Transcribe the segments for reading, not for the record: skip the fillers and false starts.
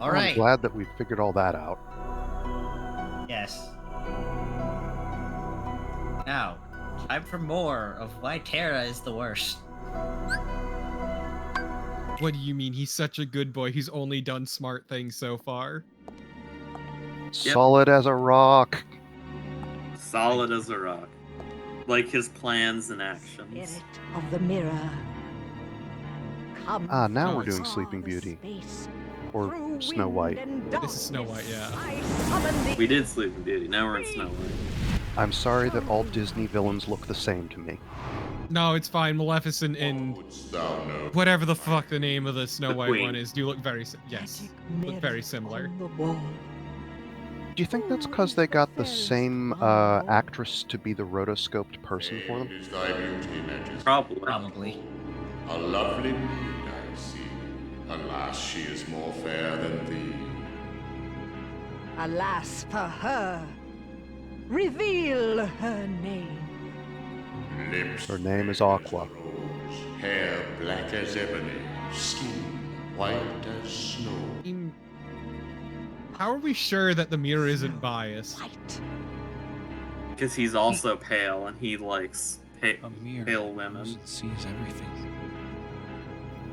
All Well, right. I'm glad that we figured all that out. Yes. Now, time for more of why Terra is the worst. What do you mean? He's such a good boy. He's only done smart things so far. Solid as a rock. Solid as a rock. Like his plans and actions. Spirit of the mirror. Come Now from we're doing far Sleeping the Beauty. space, Or through Snow wind White. and This is Snow White, darkness, yeah. I summon thee. We did Sleeping Beauty, now we're in Snow White. I'm sorry that all Disney villains look the same to me. No, it's fine. Maleficent and whatever the fuck the name of the Snow The White Queen. one is do look very yes, Magic look very mirror similar. on the wall. Do you think that's because they got the same actress to be the rotoscoped person for them? Is thy beauty, Majesty? Probably. A lovely maid, I see. Alas, she is more fair than thee. Alas for her. Reveal her name. Lips Her name is red Aqua. as a rose, hair black as ebony, skin white as snow. I mean, how are we sure that the mirror isn't biased? White. Because he's also pale and he likes A mirror pale women. sees everything.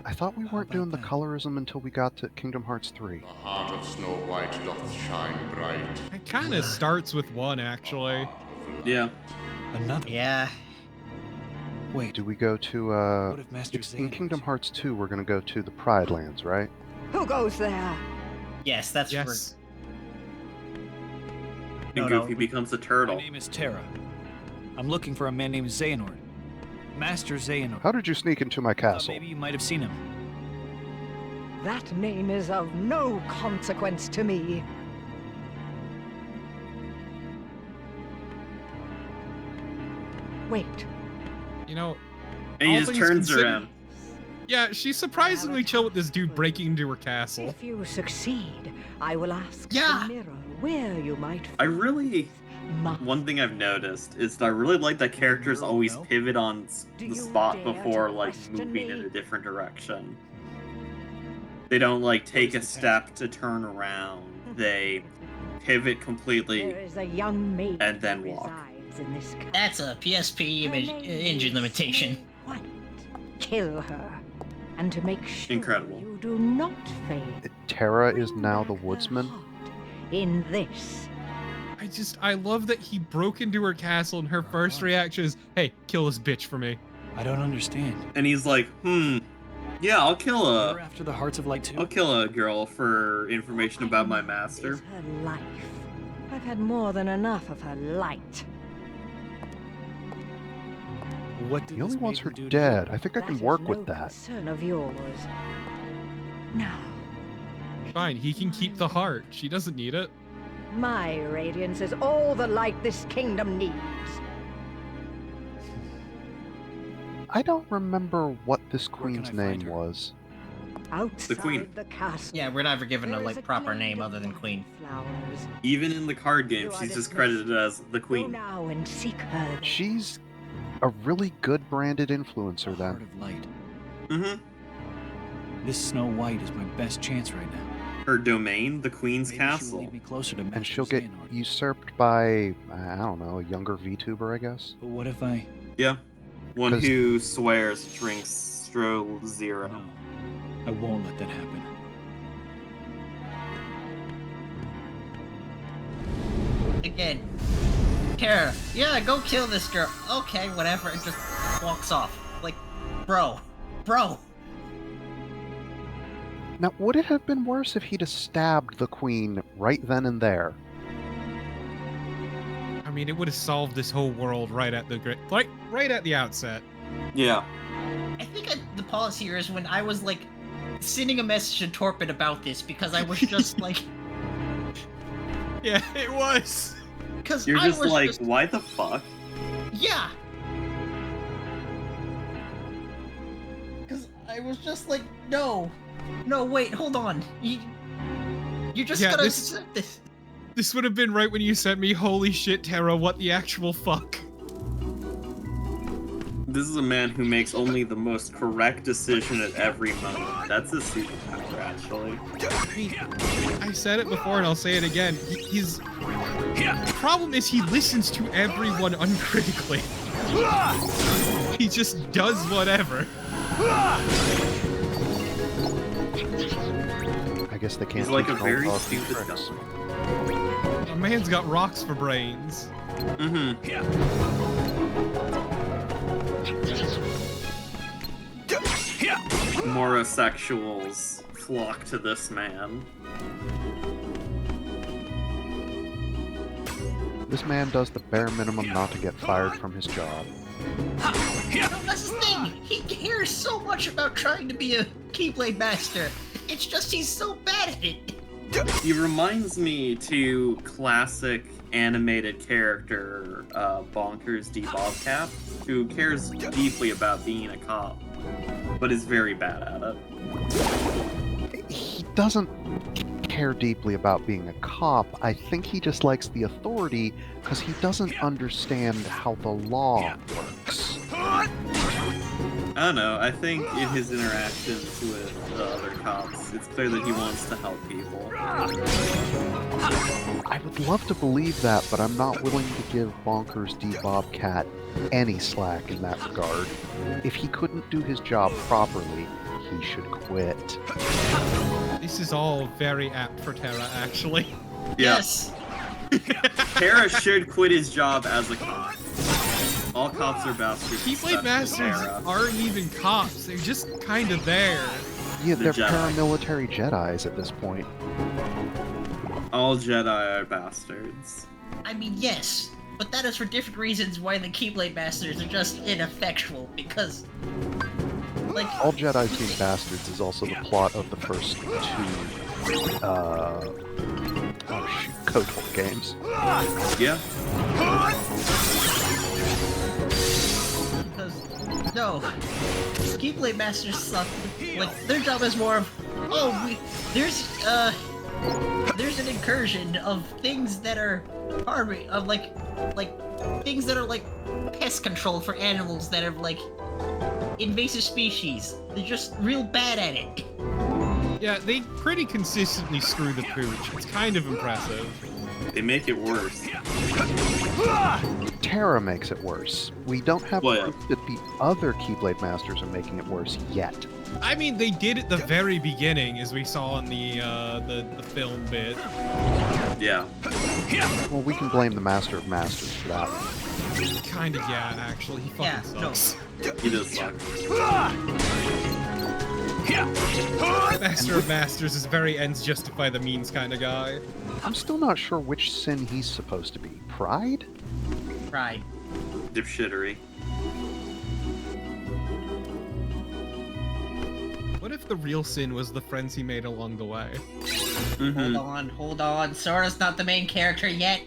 I thought we weren't about doing the that? colorism until we got to Kingdom Hearts 3. The heart of Snow White doth shine bright. It kind of starts with one, actually. Yeah. Another. Yeah. Wait. Do we go to, What if Master in Xehanort- Kingdom Hearts 2, we're gonna go to the Pride Lands, right? Who goes there? Yes, that's Yes. And No, Goofy no. becomes a My turtle. name is Terra. I'm looking for a man named Xehanort. Master Xehanort. How did you sneak into my Thought castle? maybe you might have seen him. That name is of no consequence to me. Wait. You know, And he all just things turns considered- around. yeah, she's surprisingly chill with this dude breaking into her castle. If you succeed, I will ask Yeah. the mirror where you might I find really... my... One thing I've noticed is that I really like that characters always pivot on Do the you spot dare to before, like, question moving in me? a different direction. They don't, like, take a is the step to turn around. They pivot completely. There is a young maid And then who walk. resides in this castle. That's a PSP Her image, name engine is limitation. Snow White. Kill her, and to make sure Incredible. you do not fade. Terra is bring now the back her woodsman. heart in this. I love that he broke into her castle and her first reaction is, hey, kill this bitch for me. I don't understand. And he's like, yeah, I'll kill You're a... after the hearts of light too? I'll kill a girl for information about my master. Is her life. I've had more than enough of her light. What did He only this wants her maiden do to dead. you? I think I That can is work no with that. concern of yours. Now, Fine, he can keep the heart. She doesn't need it. my radiance is all the light this kingdom needs. I don't remember what this can queen's I find name her? was. Outside Queen. the castle. Yeah, we're never given a there is like proper glade name of other than Queen. wildflowers. Even in the card game, You are she's just dismissed. credited as the Go queen. now and seek her. there. She's a really good branded influencer The heart then. of light. Mm-hmm. This Snow White is my best chance right now. Her domain, the Queen's Maybe she will Castle. lead me closer to And Master she'll get Xehanort. usurped by, I don't know, a younger VTuber, I guess. But what if I... Yeah. One 'Cause- who swears drinks Stroll Zero. No. I won't let that happen. Again, Terra, yeah, go kill this girl. Okay, whatever, and just walks off. Like, bro. Now, would it have been worse if he'd have stabbed the queen right then and there? I mean, it would have solved this whole world right at the right at the outset. Yeah. I think the pause here is when I was like sending a message to Torpid about this because I was just like, Yeah, it was. because You're I just was like, just, why the fuck? yeah. Because I was just like, no, wait, hold on, you just Yeah, gotta this- accept this. This would have been right when you sent me, holy shit, Terra, what the actual fuck? This is a man who makes only the most correct decision at every moment. That's a superpower, actually. I said it before and I'll say it again. He's... The problem is he listens to everyone uncritically. He just does whatever. I guess they can't. He's like a control very dogs and stupid tricks. dog. A man's got rocks for brains. Mm-hmm. Morosexuals flock to this man. This man does the bare minimum not to get fired from his job. No, that's the thing. He cares so much about trying to be a Keyblade master. It's just he's so bad at it. He reminds me to classic animated character Bonkers D. Bobcat, who cares deeply about being a cop, but is very bad at it. He doesn't care deeply about being a cop. I think he just likes the authority because he doesn't understand how the law works. I don't know, I think in his interactions with the other cops, it's clear that he wants to help people. I would love to believe that, but I'm not willing to give Bonkers D. Bobcat any slack in that regard. If he couldn't do his job properly, he should quit. This is all very apt for Terra, actually. Yeah. Yes. Terra should quit his job as a cop. All cops are bastards. Keyblade except Masters Terra. aren't even cops, they're just kind of there. Yeah, they're Jedi. paramilitary Jedis at this point. All Jedi are bastards. I mean, yes, but that is for different reasons why the Keyblade Masters are just ineffectual, because... Like, All Jedis being bastards is also the plot of the first two, KOTOR games. Yeah. because, no, Keyblade Masters suck. Like, their job is more of, oh, there's an incursion of things that are harming, of like things that are like pest control for animals that are like invasive species. They're just real bad at it. Yeah, they pretty consistently screw the pooch. It's kind of impressive. They make it worse. Terra makes it worse. We don't have Well, yeah. proof that the other Keyblade Masters are making it worse yet. I mean, they did at the very beginning, as we saw in the film bit. Yeah. Well, we can blame the Master of Masters for that. Kinda, yeah, actually. He fucking Yeah, no. sucks. He does suck. Master of Masters is very ends justify the means kind of guy. I'm still not sure which sin he's supposed to be. Pride? Right. Dipshittery. What if the real sin was the friends he made along the way? Mm-hmm. Hold on. Sora's not the main character yet.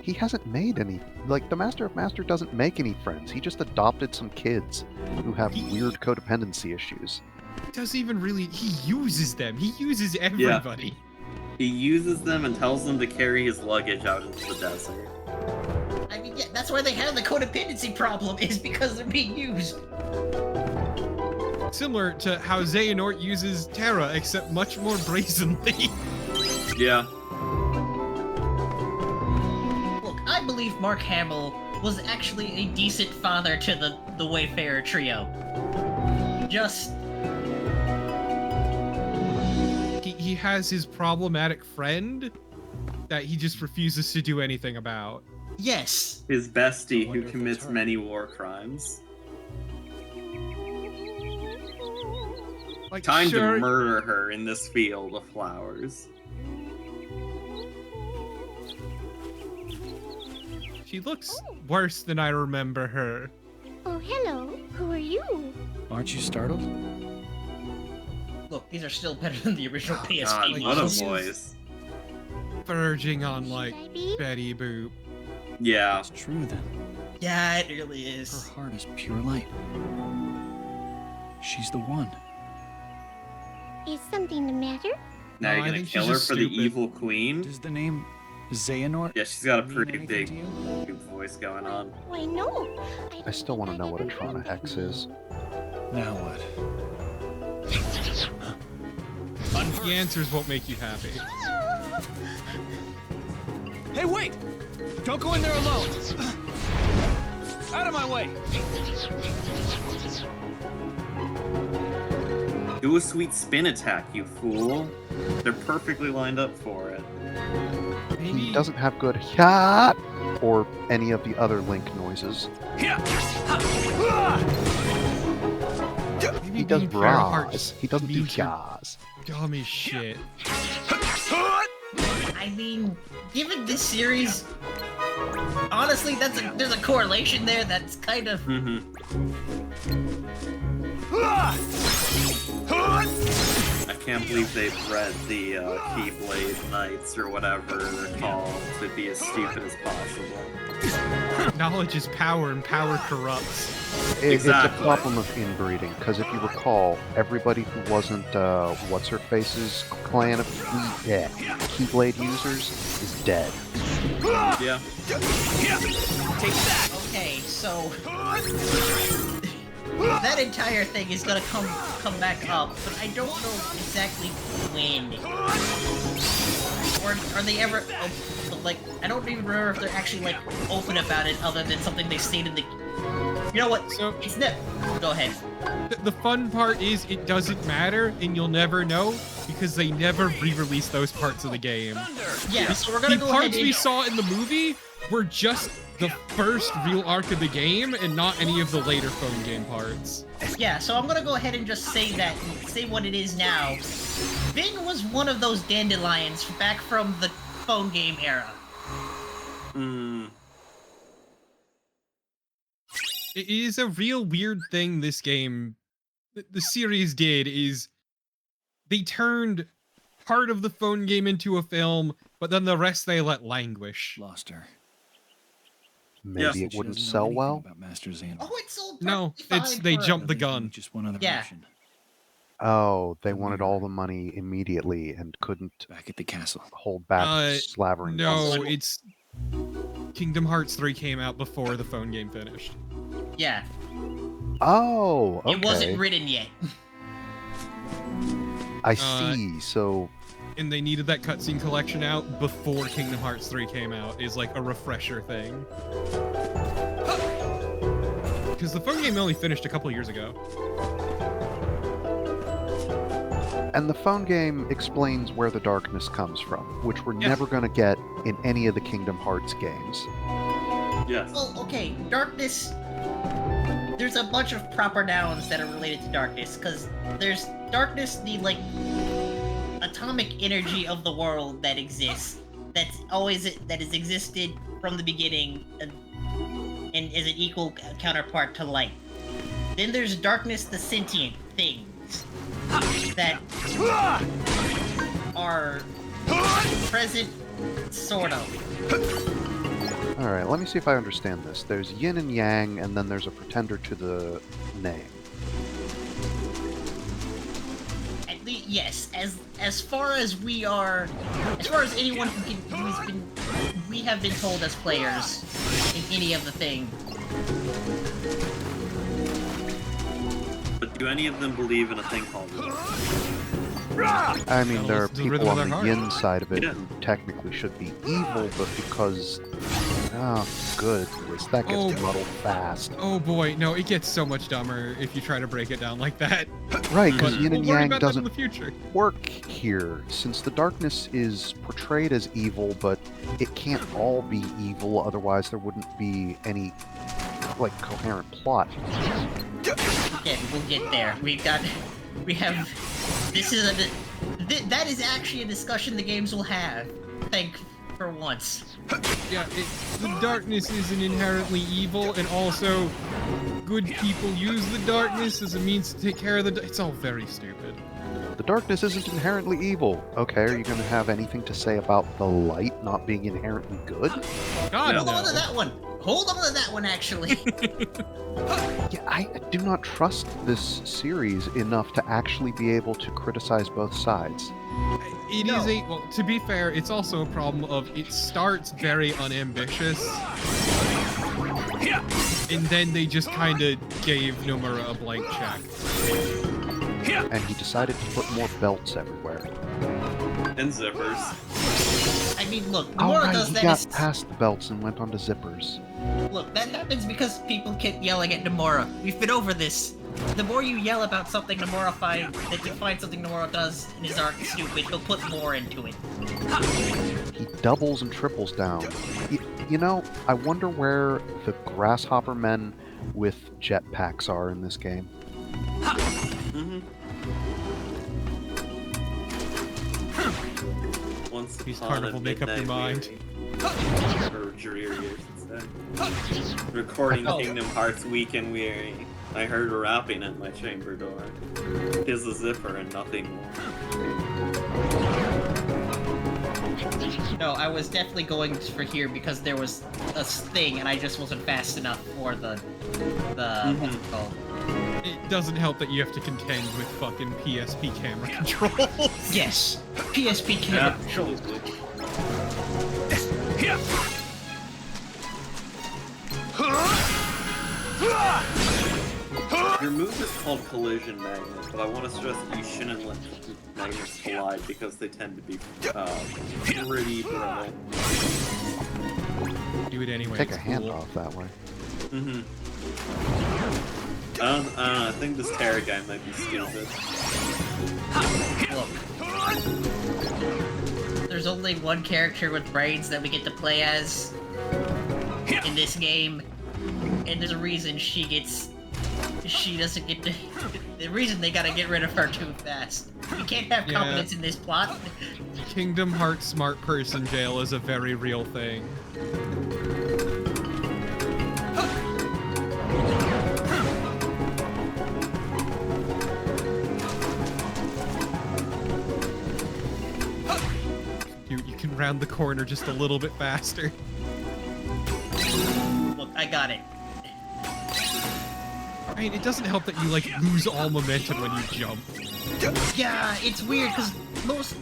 He hasn't made any. Like, the Master of Master doesn't make any friends. He just adopted some kids who have weird codependency issues. He doesn't even really. He uses them. He uses everybody. He uses them and tells them to carry his luggage out into the desert. I mean, yeah, that's why they have the codependency problem, is because they're being used. Similar to how Xehanort uses Terra, except much more brazenly. Yeah. Look, I believe Mark Hamill was actually a decent father to the Wayfarer trio. Just... He has his problematic friend that he just refuses to do anything about. yes. His bestie who commits many war crimes. Like, Time sure, to murder her in this field of flowers. she looks worse than I remember her. Oh, hello. Who are you? Aren't you startled? Look, these are still better than the original PSP God, like, what a ones. voice. Verging on, like, Should I be? Betty Boop. Yeah. It's true then. Yeah, it really Her is. heart is pure light. She's the one. Is something the matter? Now No, you're I gonna think she's kill her just for the stupid. evil queen? Does the name Xehanort Yeah, she's got a mean pretty anything big to you? voice voice going on. Why no? I still want to know what a Trana Hex is. Now what? The answers won't make you happy. Hey, wait! Don't go in there alone! Out of my way! Do a sweet spin attack, you fool. They're perfectly lined up for it. He doesn't have good "ya" or any of the other Link noises. Maybe He does being Terra bras. Hearts He doesn't do means you're yas. dumb as shit. I mean, given this series, honestly, there's a correlation there that's kind of. I can't believe they bred the Keyblade Knights or whatever they're called to be as stupid as possible. Knowledge is power, and power corrupts. It's a Exactly. problem of inbreeding, because if you recall, everybody who wasn't What's-Her-Face's clan of Keyblade users is dead. Yeah. Take that! Okay, so that entire thing is gonna come back up, but I don't know exactly when. Or are they ever like? I don't even remember if they're actually like open about it, other than something they stated. You know what? So It's not. Go ahead. the fun part is it doesn't matter, and you'll never know because they never re-release those parts of the game. Yeah, so we're gonna The go ahead parts we and. saw in the movie were just the first real arc of the game, and not any of the later phone game parts. Yeah, so I'm gonna go ahead and just say what it is now. Bing was one of those dandelions back from the phone game era. It is a real weird thing this game, the series did, is they turned part of the phone game into a film, but then the rest they let languish. Lost her. Maybe it She wouldn't doesn't know sell anything well. about Master Xehanort. Oh, it's all No, perfectly it's fine they for- jumped the Leaving gun. with just one other Yeah. option. Oh, they wanted all the money immediately and couldn't Back at the castle. hold back slavering. No, guns. it's Kingdom Hearts 3 came out before the phone game finished. Yeah, Oh, okay. it wasn't written yet. I see. So And they needed that cutscene collection out before Kingdom Hearts 3 came out, is like a refresher thing. Because the phone game only finished a couple years ago. And the phone game explains where the darkness comes from, which we're Yeah. never going to get in any of the Kingdom Hearts games. Yes. Well, okay, darkness. There's a bunch of proper nouns that are related to darkness, because there's darkness, the like atomic energy of the world that exists, that has existed from the beginning, and is an equal counterpart to light. Then there's darkness, the sentient things that are present, sort of. Alright, let me see if I understand this. There's yin and yang, and then there's a pretender to the name. At least, yes. As far as we are, as far as anyone we have been told as players in any of the thing. But do any of them believe in a thing called I mean, Gotta there are listen to the people rhythm of on their the heart. yin side of it Yeah. who technically should be evil, but because... Oh, goodness, that gets Oh. muddled fast. Oh boy, no, it gets so much dumber if you try to break it down like that. Right, because But yin we'll and worry yang about that in doesn't the future. work here, since the darkness is portrayed as evil, but it can't all be evil, otherwise there wouldn't be any, like, coherent plot. Yeah, we'll get there. That is actually a discussion the games will have. Thank for once. Yeah, the darkness isn't inherently evil, and also good people use the darkness as a means to take care of the. It's all very stupid. The darkness isn't inherently evil. Okay, are you going to have anything to say about the light not being inherently good? God, Hold on to no. that one. Hold on to that one, actually. Yeah, I do not trust this series enough to actually be able to criticize both sides. It is a well. To be fair, it's also a problem of it starts very unambitious, And then they just kind of gave Nomura a blank check. And he decided to put more belts everywhere. And zippers. I mean, look, Oh, Nomura right, does he that. got past the belts and went on to zippers. Look, that happens because people keep yelling at Nomura. We've been over this. The more you yell about something Nomura finds, that you find something Nomura does in his art stupid, he'll put more into it. He doubles and triples down. You know, I wonder where the grasshopper men with jetpacks are in this game. Once These upon carnival a make up your midnight mind. Or dreary, I should say. Recording Kingdom Hearts weak and weary. I heard rapping at my chamber door. Tis a zipper and nothing more. No, I was definitely going for here because there was a thing and I just wasn't fast enough for the what's it called? It doesn't help that you have to contend with fucking PSP camera controls. Yes, PSP camera controls. Absolutely. Your move is called Collision Magnet, but I want to stress that you shouldn't let magnets collide because they tend to be pretty brittle. Do it anyway. Take a it's hand cool. off that way. I think this Terra guy might be stupid. Look. There's only one character with brains that we get to play as in this game, and there's a reason she doesn't get to... The reason they gotta get rid of her too fast. We can't have confidence in this plot. Kingdom Hearts smart person jail is a very real thing. Dude, you can round the corner just a little bit faster. Look, I got it. I mean, it doesn't help that you, like, lose all momentum when you jump. Yeah, it's weird, because most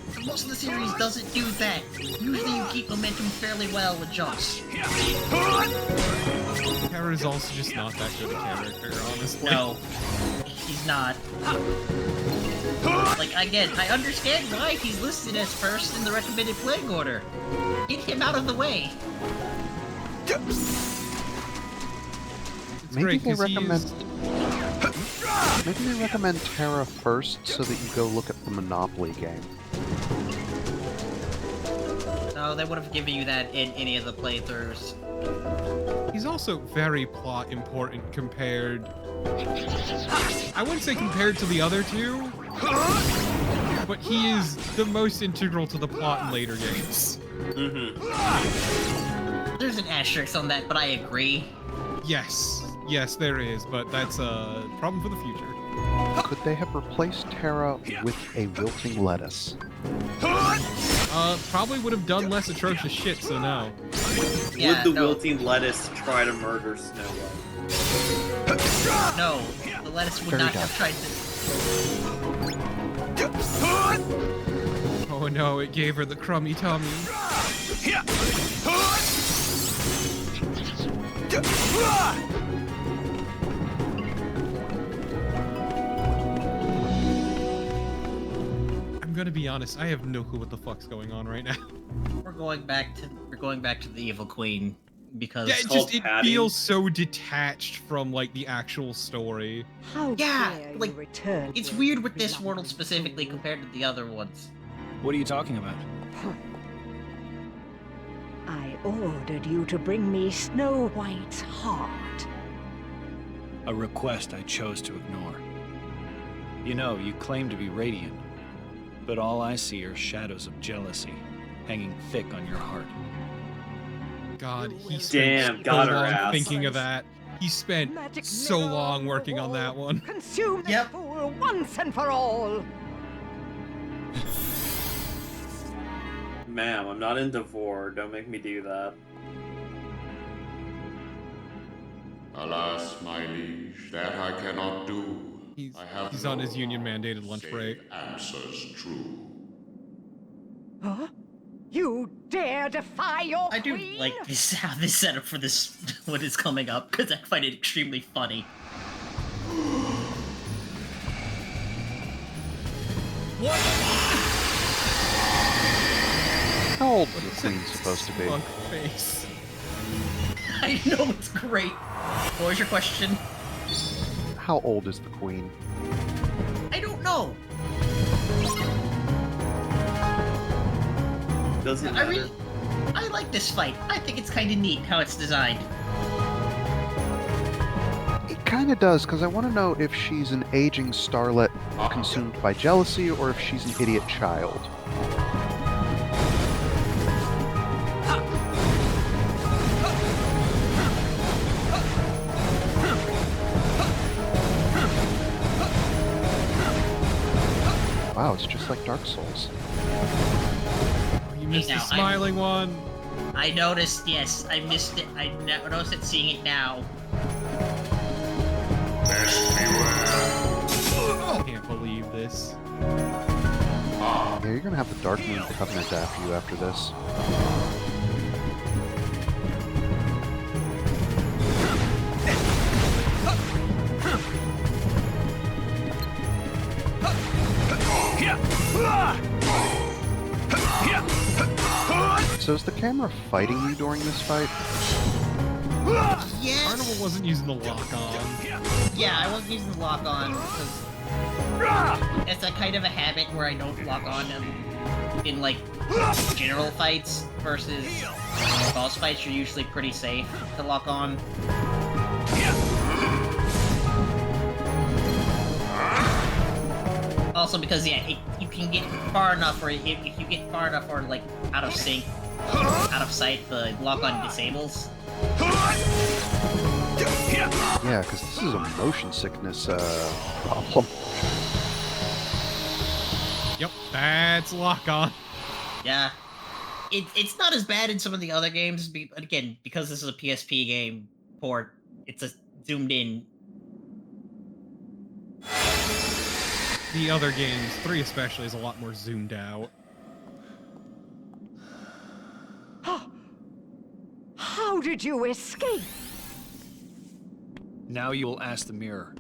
of the series doesn't do that. Usually you keep momentum fairly well with jumps. Terra is also just not that good a character, honestly. No, he's not. Like, again, I understand why he's listed as first in the recommended playing order. Get him out of the way. It's Maybe great, they 'cause recommend. Maybe they recommend Terra first so that you go look at the Monopoly game. No, they would have given you that in any of the playthroughs. He's also very plot important compared... I wouldn't say compared to the other two, but he is the most integral to the plot in later games. There's an asterisk on that, but I agree. Yes, there is, but that's a problem for the future. Could they have replaced Terra with a wilting lettuce? Probably would have done less atrocious shit, so no. Yeah, Would the no. wilting lettuce try to murder Snow White? No, the lettuce would Very not have tried to... Oh no, it gave her the crummy tummy. I'm gonna be honest, I have no clue what the fuck's going on right now. We're going back to the Evil Queen because Yeah, it Patty. feels so detached from like the actual story. How Yeah, dare like, you return it's here, weird with this beloved world specifically soul. compared to the other ones. What are you talking about? I ordered you to bring me Snow White's heart. A request I chose to ignore. You know, you claim to be radiant, but all I see are shadows of jealousy hanging thick on your heart. God, he Damn, spent so got her long ass. thinking of that. He spent Magic so mirror long on the working on wall. that one. Consume this Yep. fool once and for all. Ma'am, I'm not into vor. Don't make me do that. Alas, my liege, that I cannot do. I have He's on no his union-mandated law lunch save break. Answers true. Huh? You dare dare defy your I do queen? like this how this setup for this what is coming up because I find it extremely funny. How old is the queen supposed to be? Monk face. I know it's great. What was your question? How old is the queen? I don't know. Doesn't I matter. I like this fight. I think it's kind of neat how it's designed. It kind of does, because I want to know if she's an aging starlet consumed by jealousy or if she's an idiot child. Wow, it's just like Dark Souls. You missed the now, smiling one. I noticed, yes, I missed it. I noticed it seeing it now. I can't believe this. Yeah, you're gonna have the Dark Moon Covenant after you after this. So is the camera fighting you during this fight? Yes. Carnival wasn't using the lock on. Yeah, I wasn't using the lock on because it's a kind of a habit where I don't lock on in like general fights versus boss fights. You're usually pretty safe to lock on. Also because yeah, you can get far enough, or if you get far enough or like out of sync, out of sight, the lock on disables. Yeah, because this is a motion sickness problem. Yep, that's lock on. Yeah, it's not as bad in some of the other games, but again, because this is a PSP game port, it's a zoomed in. The other games, 3 especially, is a lot more zoomed out. How did you escape? Now you will ask the mirror.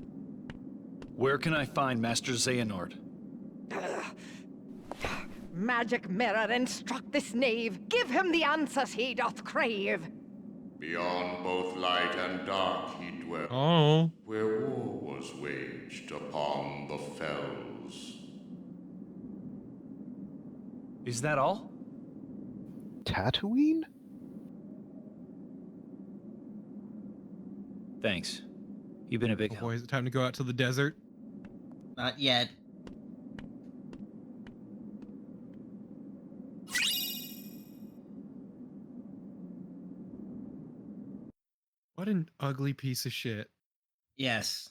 Where can I find Master Xehanort? Magic mirror, instruct this knave. Give him the answers he doth crave. Beyond both light and dark he dwelt, Oh. where war was waged upon the fells. Is that all? Tatooine? Thanks. You've been a big Oh help. boy, is it time to go out to the desert? Not yet. What an ugly piece of shit. Yes.